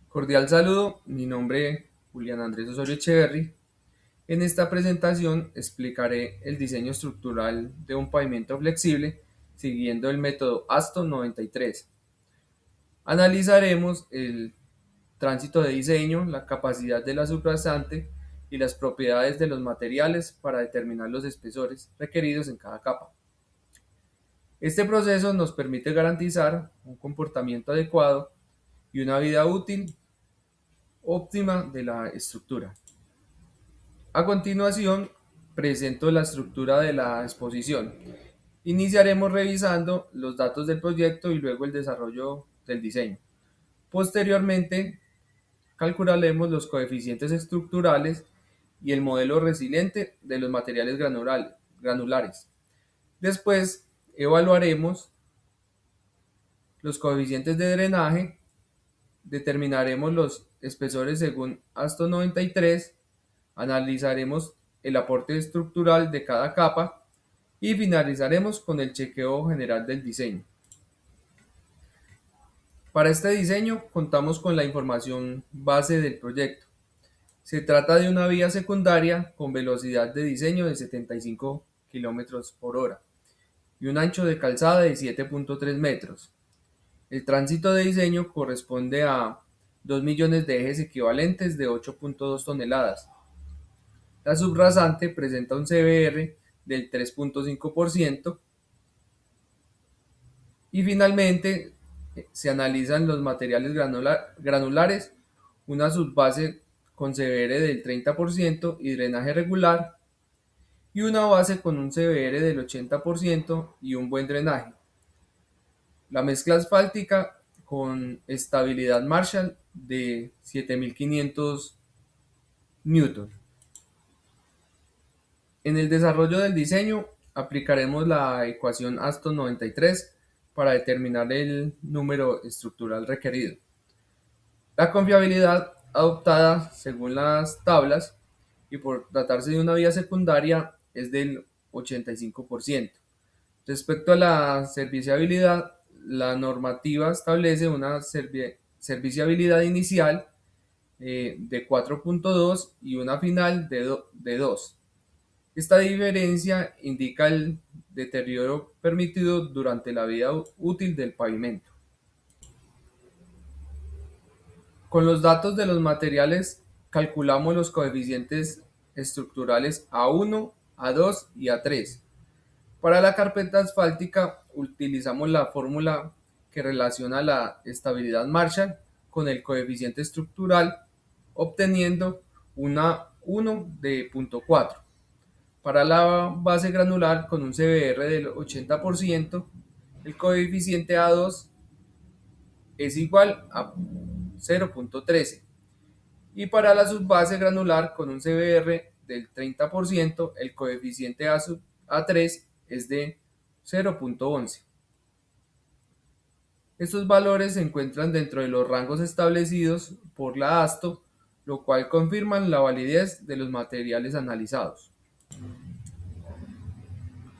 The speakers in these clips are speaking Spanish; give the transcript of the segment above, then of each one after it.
Cordial saludo, mi nombre es Julián Andrés Osorio Echeverry. En esta presentación explicaré el diseño estructural de un pavimento flexible siguiendo el método ASTO 93. Analizaremos el tránsito de diseño, la capacidad de la subrasante y las propiedades de los materiales para determinar los espesores requeridos en cada capa. Este proceso nos permite garantizar un comportamiento adecuado y una vida útil óptima de la estructura. A continuación, presento la estructura de la exposición. Iniciaremos revisando los datos del proyecto y luego el desarrollo del diseño. Posteriormente, calcularemos los coeficientes estructurales y el modelo resiliente de los materiales granulares. Después, evaluaremos los coeficientes de drenaje, determinaremos los espesores según ASTO 93. Analizaremos el aporte estructural de cada capa y finalizaremos con el chequeo general del diseño. Para este diseño contamos con la información base del proyecto. Se trata de una vía secundaria con velocidad de diseño de 75 km/h y un ancho de calzada de 7.3 metros. El tránsito de diseño corresponde a 2 millones de ejes equivalentes de 8.2 toneladas. La subrasante presenta un CBR del 3.5% y finalmente se analizan los materiales granulares, una subbase con CBR del 30% y drenaje regular y una base con un CBR del 80% y un buen drenaje. La mezcla asfáltica con estabilidad Marshall de 7500 Newton. En el desarrollo del diseño aplicaremos la ecuación ASTO 93 para determinar el número estructural requerido. La confiabilidad adoptada según las tablas y por tratarse de una vía secundaria es del 85%. Respecto a la serviciabilidad, la normativa establece una serviciabilidad inicial de 4.2 y una final de 2. Esta diferencia indica el deterioro permitido durante la vida útil del pavimento. Con los datos de los materiales calculamos los coeficientes estructurales A1, A2 y A3. Para la carpeta asfáltica utilizamos la fórmula que relaciona la estabilidad Marshall con el coeficiente estructural, obteniendo una 1 de 0.4. Para la base granular con un CBR del 80%, el coeficiente A2 es igual a 0.13 y para la subbase granular con un CBR del 30%, el coeficiente A3 es de 0.11. Estos valores se encuentran dentro de los rangos establecidos por la ASTO, lo cual confirman la validez de los materiales analizados.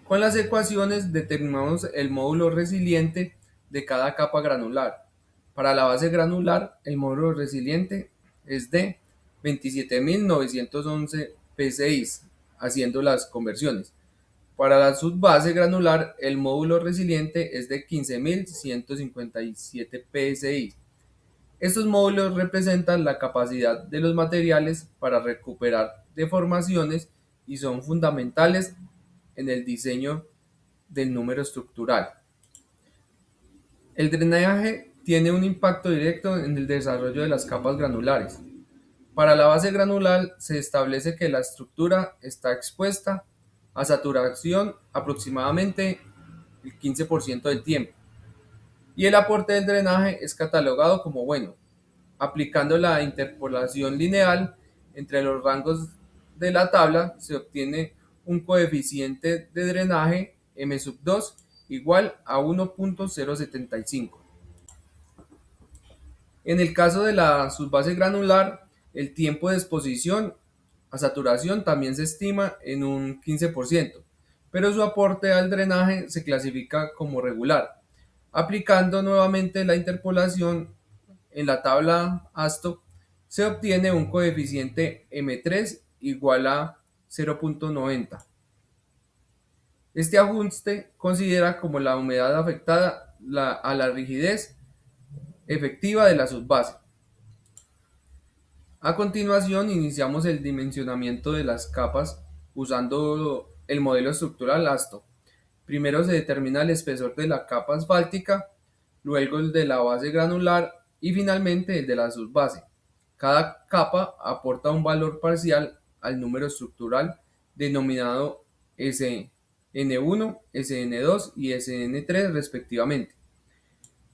Con las ecuaciones determinamos el módulo resiliente de cada capa granular. Para la base granular, el módulo resiliente es de 27.911 psi, haciendo las conversiones. Para la subbase granular, el módulo resiliente es de 15.157 psi. Estos módulos representan la capacidad de los materiales para recuperar deformaciones y son fundamentales en el diseño del número estructural. El drenaje tiene un impacto directo en el desarrollo de las capas granulares. Para la base granular se establece que la estructura está expuesta a saturación aproximadamente el 15% del tiempo y el aporte del drenaje es catalogado como bueno. Aplicando la interpolación lineal entre los rangos de la tabla se obtiene un coeficiente de drenaje M2 igual a 1.075. En el caso de la subbase granular, el tiempo de exposición a saturación también se estima en un 15%, pero su aporte al drenaje se clasifica como regular. Aplicando nuevamente la interpolación en la tabla ASTO se obtiene un coeficiente M3 igual a 0,90. Este ajuste considera como la humedad afectada a la rigidez efectiva de la subbase. A continuación, iniciamos el dimensionamiento de las capas usando el modelo estructural ASTO. Primero se determina el espesor de la capa asfáltica, luego el de la base granular y finalmente el de la subbase. Cada capa aporta un valor parcial al número estructural denominado SN1, SN2 y SN3 respectivamente.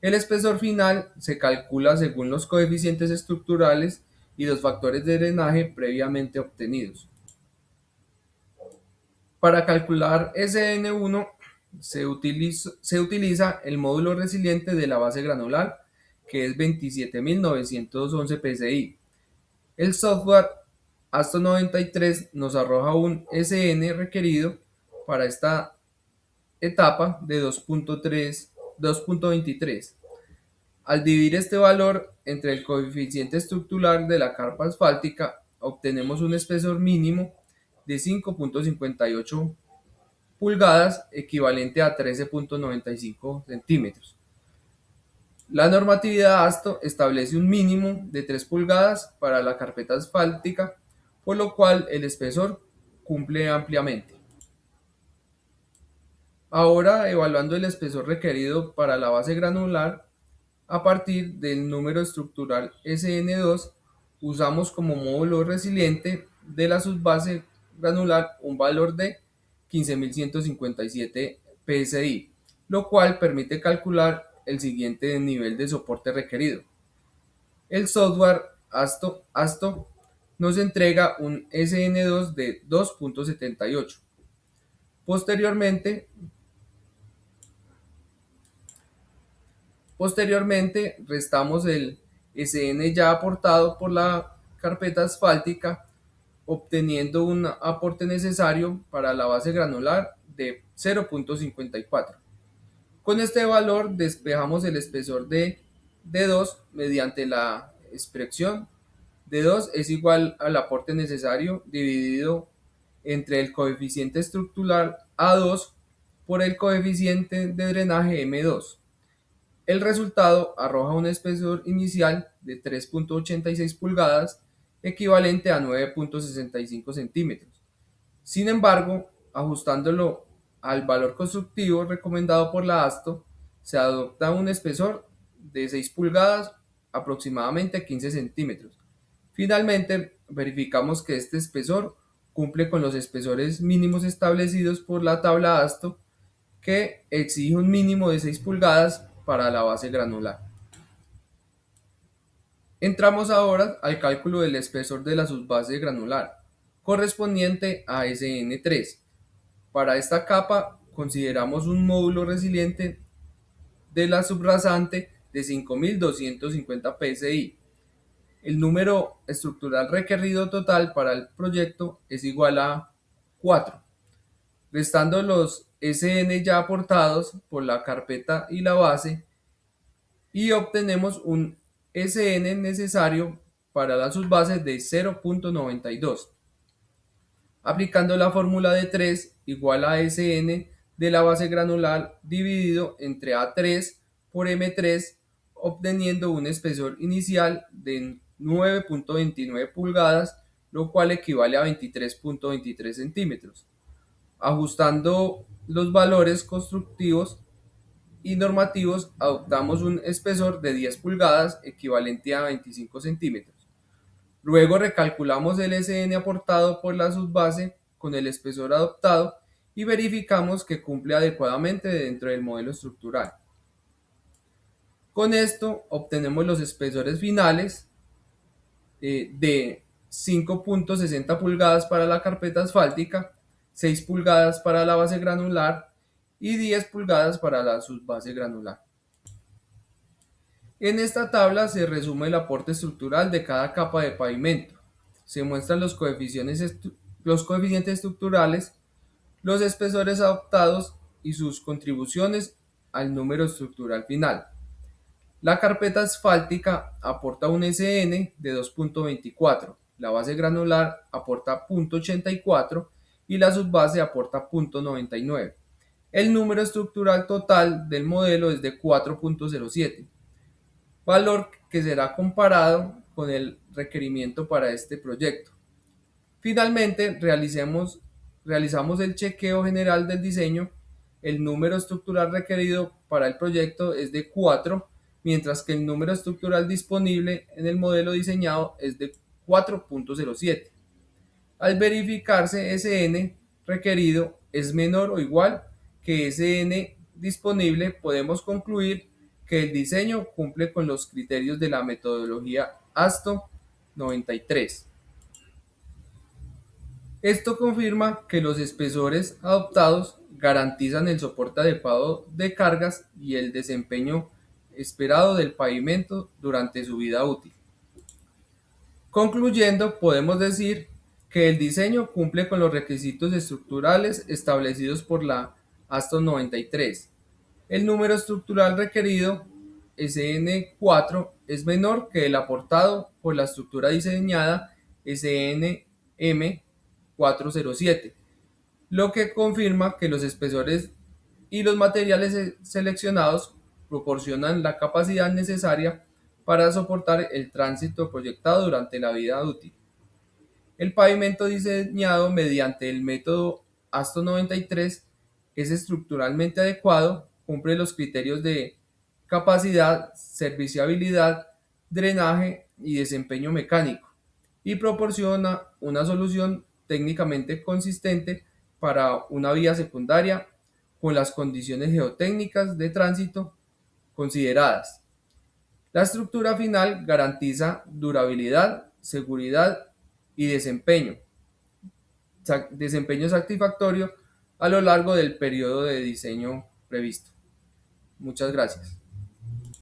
El espesor final se calcula según los coeficientes estructurales y los factores de drenaje previamente obtenidos. Para calcular SN1 se utiliza el módulo resiliente de la base granular, que es 27.911 psi. El software ASTO 93 nos arroja un SN requerido para esta etapa de 2.23. Al dividir este valor entre el coeficiente estructural de la carpa asfáltica, obtenemos un espesor mínimo de 5.58 pulgadas, equivalente a 13.95 centímetros. La normatividad ASTO establece un mínimo de 3 pulgadas para la carpeta asfáltica, por lo cual el espesor cumple ampliamente. Ahora, evaluando el espesor requerido para la base granular, a partir del número estructural SN2, usamos como módulo resiliente de la subbase granular un valor de 15.157 psi, lo cual permite calcular el siguiente nivel de soporte requerido. El software ASTO nos entrega un SN2 de 2.78. Posteriormente, restamos el SN ya aportado por la carpeta asfáltica, obteniendo un aporte necesario para la base granular de 0.54. Con este valor despejamos el espesor de D2 mediante la expresión D2 es igual al aporte necesario dividido entre el coeficiente estructural A2 por el coeficiente de drenaje M2. El resultado arroja un espesor inicial de 3.86 pulgadas, equivalente a 9.65 centímetros. Sin embargo, ajustándolo al valor constructivo recomendado por la ASTO, se adopta un espesor de 6 pulgadas, aproximadamente 15 centímetros. Finalmente, verificamos que este espesor cumple con los espesores mínimos establecidos por la tabla ASTO, que exige un mínimo de 6 pulgadas para la base granular. Entramos ahora al cálculo del espesor de la subbase granular, correspondiente a SN3. Para esta capa consideramos un módulo resiliente de la subrasante de 5.250 psi. El número estructural requerido total para el proyecto es igual a 4, restando los SN ya aportados por la carpeta y la base, y obtenemos un SN necesario para la subbase de 0.92. Aplicando la fórmula de 3 igual a Sn de la base granular dividido entre A3 por M3, obteniendo un espesor inicial de 9.29 pulgadas, lo cual equivale a 23.23 centímetros. Ajustando los valores constructivos y normativos, adoptamos un espesor de 10 pulgadas, equivalente a 25 centímetros. Luego recalculamos el SN aportado por la subbase con el espesor adoptado y verificamos que cumple adecuadamente dentro del modelo estructural. Con esto obtenemos los espesores finales de 5.60 pulgadas para la carpeta asfáltica, 6 pulgadas para la base granular y 10 pulgadas para la subbase granular. En esta tabla se resume el aporte estructural de cada capa de pavimento. Se muestran los coeficientes estructurales, los espesores adoptados y sus contribuciones al número estructural final. La carpeta asfáltica aporta un SN de 2.24, la base granular aporta 0.84 y la subbase aporta 0.99. El número estructural total del modelo es de 4.07, valor que será comparado con el requerimiento para este proyecto. Finalmente, realizamos el chequeo general del diseño. El número estructural requerido para el proyecto es de 4, mientras que el número estructural disponible en el modelo diseñado es de 4.07. Al verificarse SN requerido es menor o igual que SN disponible, podemos concluir que el diseño cumple con los criterios de la metodología ASTO 93. Esto confirma que los espesores adoptados garantizan el soporte adecuado de cargas y el desempeño esperado del pavimento durante su vida útil. Concluyendo, podemos decir que el diseño cumple con los requisitos estructurales establecidos por la ASTO 93. El número estructural requerido, SN4, es menor que el aportado por la estructura diseñada SNM407, lo que confirma que los espesores y los materiales seleccionados proporcionan la capacidad necesaria para soportar el tránsito proyectado durante la vida útil. El pavimento diseñado mediante el método ASTO 93 es estructuralmente adecuado, cumple los criterios de capacidad, serviciabilidad, drenaje y desempeño mecánico y proporciona una solución técnicamente consistente para una vía secundaria con las condiciones geotécnicas de tránsito consideradas. La estructura final garantiza durabilidad, seguridad y desempeño satisfactorio a lo largo del periodo de diseño previsto. Muchas gracias.